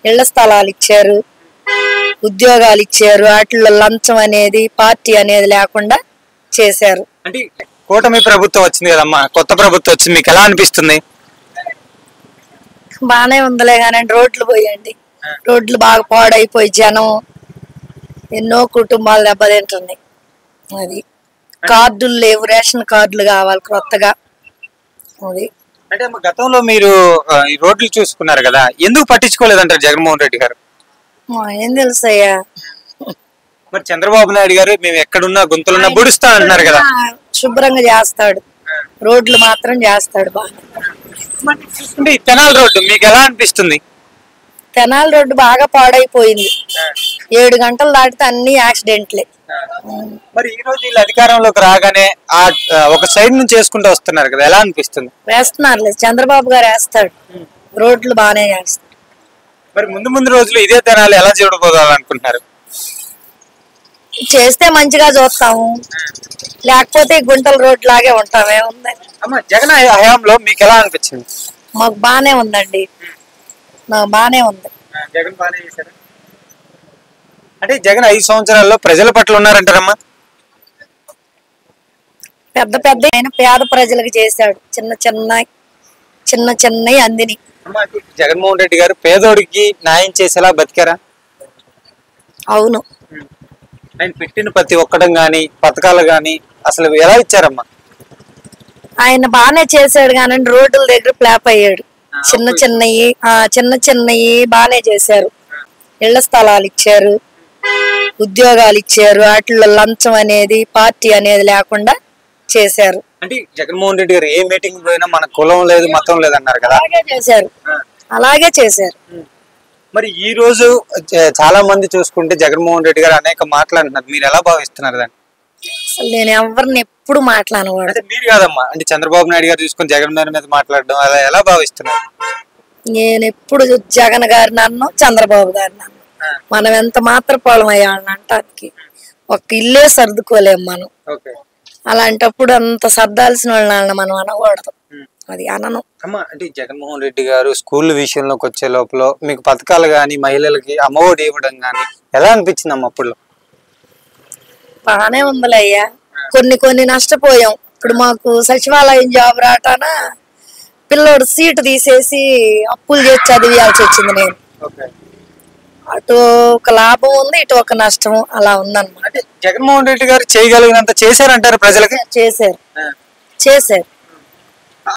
ఇళ్ల స్థలాలు ఇచ్చారు, ఉద్యోగాలు ఇచ్చారు. వాటిల్లో లంచం అనేది పార్టీ అనేది లేకుండా చేశారు. అంటే కూటమి ప్రభుత్వం వచ్చింది కదమ్మా, కొత్త ప్రభుత్వం వచ్చింది, మీకు ఎలా అనిపిస్తుంది? బానే ఉందిలే కానీ రోడ్లు పోయండి, రోడ్లు బాగా పాడైపోయి జనం ఎన్నో కుటుంబాలు దెబ్బతింటున్నాయి. అది కార్డులు లేవు, రేషన్ కార్డులు కావాలి కొత్తగా. అది అంటే గతంలో మీరు ఈ రోడ్లు చూసుకున్నారు కదా, ఎందుకు పట్టించుకోలేదంటారు జగన్మోహన్ రెడ్డి గారు? ఏం తెలుసయ్యా. మరి చంద్రబాబు నాయుడు గారు మేము ఎక్కడున్నా గుంతలున్నా బుడుస్తా అంటున్నారు కదా. శుభ్రంగా చేస్తాడు, రోడ్లు మాత్రం చేస్తాడు బాగా. చూసుకుంటే ఈ తెనాలి రోడ్డు మీకు ఎలా అనిపిస్తుంది? తెనాలి రోడ్డు బాగా పాడైపోయింది. 7 గంటలు దాటితే అన్ని యాక్సిడెంట్లే. మరి ఈ రోజు వీళ్ళు అధికారంలోకి రాగానే ఆ ఒక సైడ్ నుంచి చేసుకుంటూ వస్తున్నారు కదా, ఎలా అనిపిస్తుంది? వేస్తున్నారు, చంద్రబాబు గారు వేస్తాడు, రోడ్లు బాగానే చేస్తాడు. మరి ముందు ముందు రోజులు ఇదే తెనాలి ఎలా చూడబోదాలనుకుంటున్నారు? చేస్తే మంచిగా చూస్తాము, లేకపోతే గుంటల రోడ్ లాగే ఉంటామే. ఉందండి అమ్మ, జగన్ హయాంలో మీకు ఎలా అనిపించింది? మాకు బానే ఉందండి, నాకు బానే ఉంది. జగన్ బాగానే చేశారు అంటే జగన్ 5 సంవత్సరాల్లో ప్రజల పట్ల ఉన్నారంటారమ్మా? పెద్ద పెద్ద ఆయన పేద ప్రజలకు చేశాడు, చిన్న చిన్నవి అందిని. జగన్మోహన్ రెడ్డి గారు పేదోడికి న్యాయం చేసేలా బతికారా? అవును, ఆయన పెట్టిన ప్రతి ఒక్కడం గాని పథకాలు గాని అసలు ఎలా ఇచ్చారమ్మా? ఆయన బానే చేశాడు కానీ రోడ్ల దగ్గర ప్లాప్ అయ్యాడు. చిన్న చిన్నవి బానే చేశారు. ఇళ్ల స్థలాలు ఇచ్చారు, ఉద్యోగాలు ఇచ్చారు. వాటిల్లో లంచం అనేది పార్టీ అనేది లేకుండా చేశారు. అంటే జగన్మోహన్ రెడ్డి గారు ఏ మీటింగ్ పోయినా మన కులం లేదు మతం లేదు అన్నారు కదా, అలాగే చేశారు. మరి ఈ రోజు చాలా మంది చూసుకుంటే జగన్మోహన్ రెడ్డి గారు అనేక మాట్లాడుతున్నారు, మీరు ఎలా భావిస్తున్నారు దాన్ని? అసలు నేను ఎవరిని ఎప్పుడు మాట్లాడకూడదు. అంటే మీరు కాదమ్మా, అంటే చంద్రబాబు నాయుడు గారు చూసుకుని జగన్ గారి మీద మాట్లాడడం అలా ఎలా భావిస్తున్నారు? నేను ఎప్పుడు జగన్ గారిని అన్ను, చంద్రబాబు గారిని అన్ను. మనం ఎంత మాత్రం పొలం అయ్యాలని అంటానికి ఒక ఇల్లే సర్దుకోలేము మనం. అలాంటప్పుడు అంత సర్దాల్సిన వాళ్ళని మనం అనకూడదు, అది అనను. అమ్మా, అంటే జగన్మోహన్ రెడ్డి గారు స్కూల్ విషయంలోకి వచ్చే లోపల మీకు పథకాలు గాని మహిళలకి అమ్మఒడి ఇవ్వడం గాని ఎలా అనిపించిందమ్మా అప్పుడు? బానే ఉందిలే అయ్యా, కొన్ని నష్టపోయాం. ఇప్పుడు మాకు సచివాలయం జాబ్ రాటానా పిల్లోడు సీటు తీసేసి అప్పులు చేసి చదివియాల్సి వచ్చింది. నేను అటు ఒక లాభం ఉంది, ఇటు ఒక నష్టం, అలా ఉందన్నమాట. జగన్మోహన్ రెడ్డి గారు చేయగలిగినంత చేశారంటారు ప్రజలకి? చేశారు.